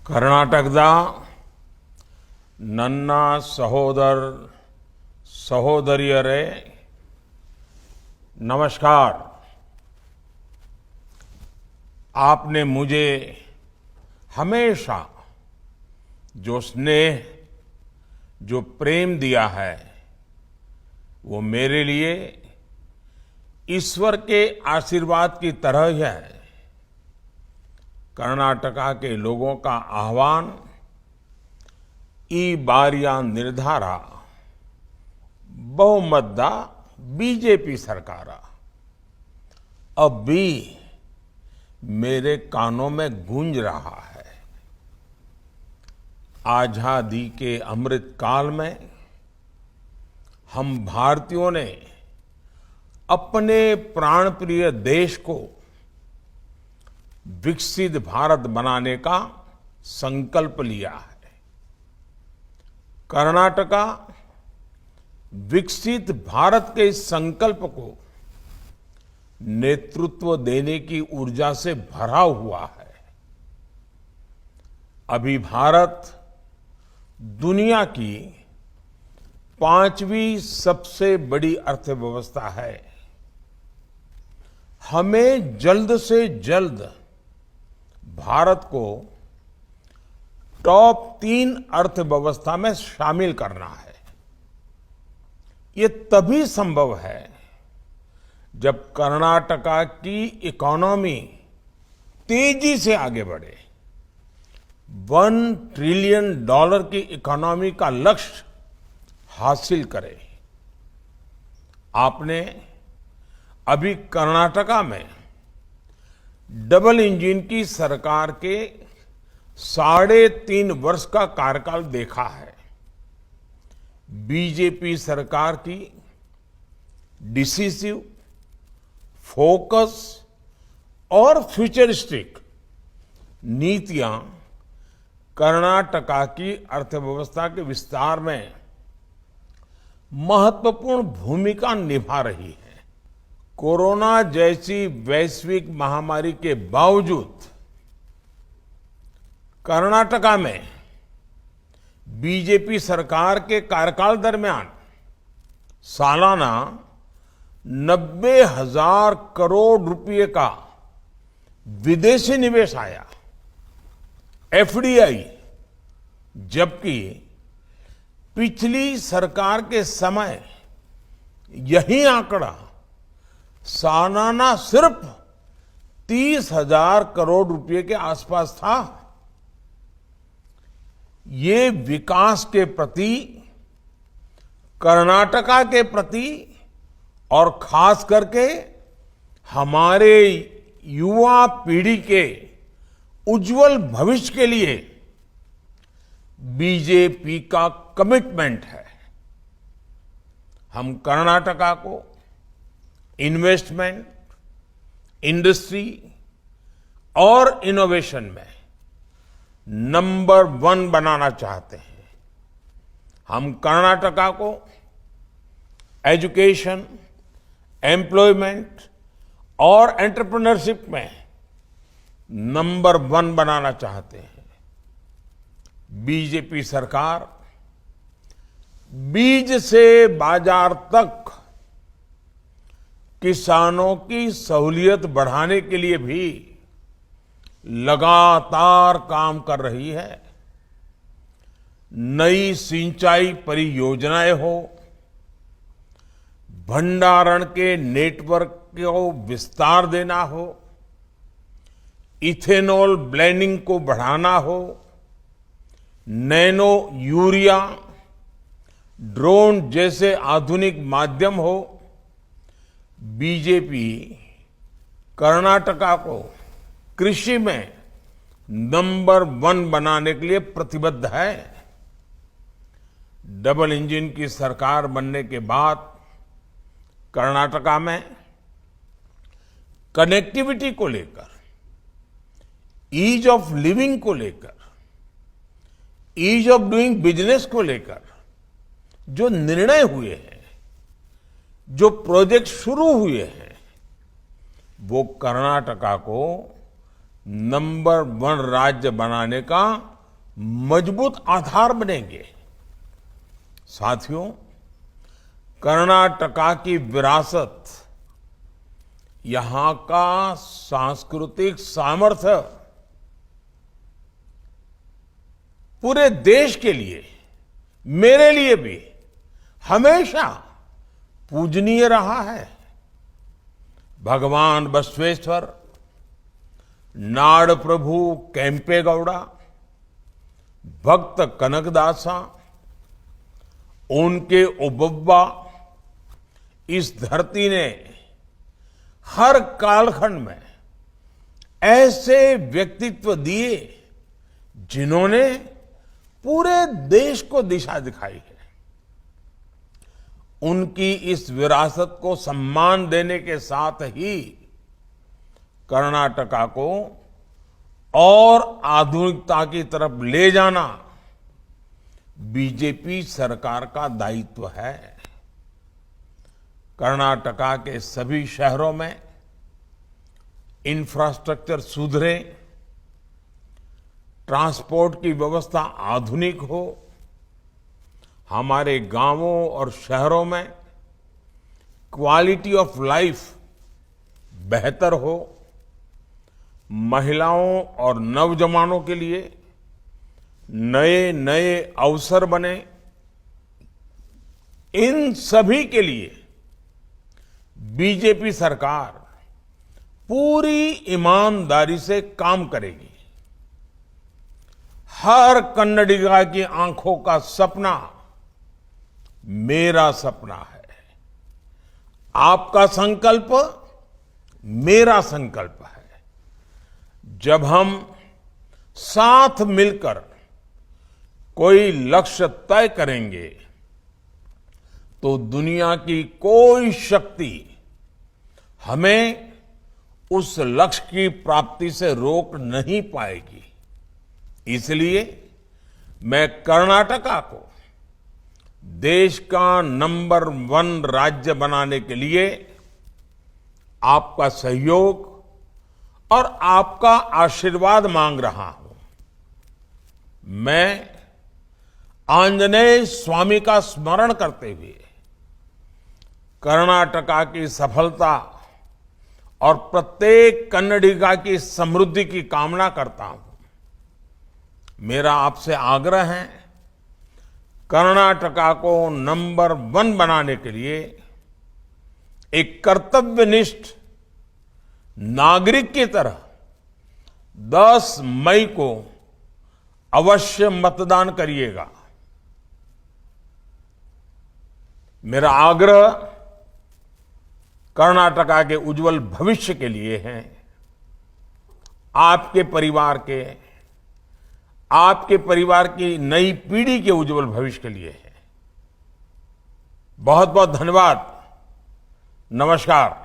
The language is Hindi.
ಕರ್ನಾಟಕದ ನನ್ನ ಸಹೋದರಿಯರೇ नमस्कार। आपने मुझे हमेशा जो स्नेह, जो प्रेम दिया है, वो मेरे लिए ईश्वर के आशीर्वाद की तरह ही है। कर्नाटका के लोगों का आह्वान ಈ ಬಾರಿಯ ನಿರ್ಧಾರ बहुमत बीजेपी सरकार अब भी मेरे कानों में गूंज रहा है। आजादी के अमृत काल में हम भारतीयों ने अपने प्राणप्रिय देश को विकसित भारत बनाने का संकल्प लिया है। कर्नाटका विकसित भारत के इस संकल्प को नेतृत्व देने की ऊर्जा से भरा हुआ है। अभी भारत दुनिया की 5वीं सबसे बड़ी अर्थव्यवस्था है। हमें जल्द से जल्द भारत को टॉप 3 अर्थव्यवस्था में शामिल करना है। ये तभी संभव है जब कर्नाटका की इकोनॉमी तेजी से आगे बढ़े। $1 ट्रिलियन की इकोनॉमी का लक्ष्य हासिल करे। आपने अभी कर्नाटका में डबल इंजन की सरकार के 3.5 वर्ष का कार्यकाल देखा है। बीजेपी सरकार की डिसिसिव, फोकस और फ्यूचरिस्टिक नीतियां कर्नाटका की अर्थव्यवस्था के विस्तार में महत्वपूर्ण भूमिका निभा रही है। कोरोना जैसी वैश्विक महामारी के बावजूद कर्नाटका में बीजेपी सरकार के कार्यकाल दरमियान सालाना 90,000 करोड़ रुपए का विदेशी निवेश आया, एफडीआई, जबकि पिछली सरकार के समय यही आंकड़ा सालाना सिर्फ 30,000 करोड़ रुपए के आसपास था। ये विकास के प्रति, कर्नाटका के प्रति और खास करके हमारे युवा पीढ़ी के उज्जवल भविष्य के लिए बीजेपी का कमिटमेंट है। हम कर्नाटका को इन्वेस्टमेंट, इंडस्ट्री और इनोवेशन में नंबर 1 बनाना चाहते हैं। हम कर्नाटका को एजुकेशन, एम्प्लॉयमेंट और एंटरप्रेन्योरशिप में नंबर 1 बनाना चाहते हैं। बीजेपी सरकार बीज से बाजार तक किसानों की सहूलियत बढ़ाने के लिए भी लगातार काम कर रही है। नई सिंचाई परियोजनाएं हो, भंडारण के नेटवर्क को विस्तार देना हो, इथेनॉल ब्लेंडिंग को बढ़ाना हो, नैनो यूरिया, ड्रोन जैसे आधुनिक माध्यम हो, बीजेपी कर्नाटका को कृषि में नंबर 1 बनाने के लिए प्रतिबद्ध है। डबल इंजन की सरकार बनने के बाद कर्नाटका में कनेक्टिविटी को लेकर, ईज ऑफ लिविंग को लेकर, ईज ऑफ डूइंग बिजनेस को लेकर जो निर्णय हुए हैं, जो प्रोजेक्ट शुरू हुए हैं, वो कर्नाटका को नंबर 1 राज्य बनाने का मजबूत आधार बनेंगे। साथियों, कर्नाटका की विरासत, यहां का सांस्कृतिक सामर्थ्य पूरे देश के लिए, मेरे लिए भी हमेशा पूजनीय रहा है। भगवान बसवेश्वर, नाड प्रभु केम्पेगौड़ा, भक्त कनकदासा, उनके ओबव्वा, इस धरती ने हर कालखंड में ऐसे व्यक्तित्व दिए जिन्होंने पूरे देश को दिशा दिखाई है। उनकी इस विरासत को सम्मान देने के साथ ही कर्नाटका को और आधुनिकता की तरफ ले जाना बीजेपी सरकार का दायित्व है। कर्नाटका के सभी शहरों में इंफ्रास्ट्रक्चर सुधरे, ट्रांसपोर्ट की व्यवस्था आधुनिक हो, हमारे गांवों और शहरों में क्वालिटी ऑफ लाइफ बेहतर हो, महिलाओं और नौजवानों के लिए नए नए अवसर बने, इन सभी के लिए बीजेपी सरकार पूरी ईमानदारी से काम करेगी। हर कन्नडिगा की आंखों का सपना मेरा सपना है। आपका संकल्प मेरा संकल्प है। जब हम साथ मिलकर कोई लक्ष्य तय करेंगे तो दुनिया की कोई शक्ति हमें उस लक्ष्य की प्राप्ति से रोक नहीं पाएगी। इसलिए मैं कर्नाटका को देश का नंबर 1 राज्य बनाने के लिए आपका सहयोग और आपका आशीर्वाद मांग रहा हूं। मैं आंजनेय स्वामी का स्मरण करते हुए कर्नाटका की सफलता और प्रत्येक कन्नडिगा की समृद्धि की कामना करता हूं। मेरा आपसे आग्रह है, कर्नाटका को नंबर 1 बनाने के लिए एक कर्तव्यनिष्ठ नागरिक की तरह 10 मई को अवश्य मतदान करिएगा। मेरा आग्रह कर्नाटका के उज्जवल भविष्य के लिए है, आपके परिवार की नई पीढ़ी के उज्जवल भविष्य के लिए है। बहुत बहुत धन्यवाद। नमस्कार।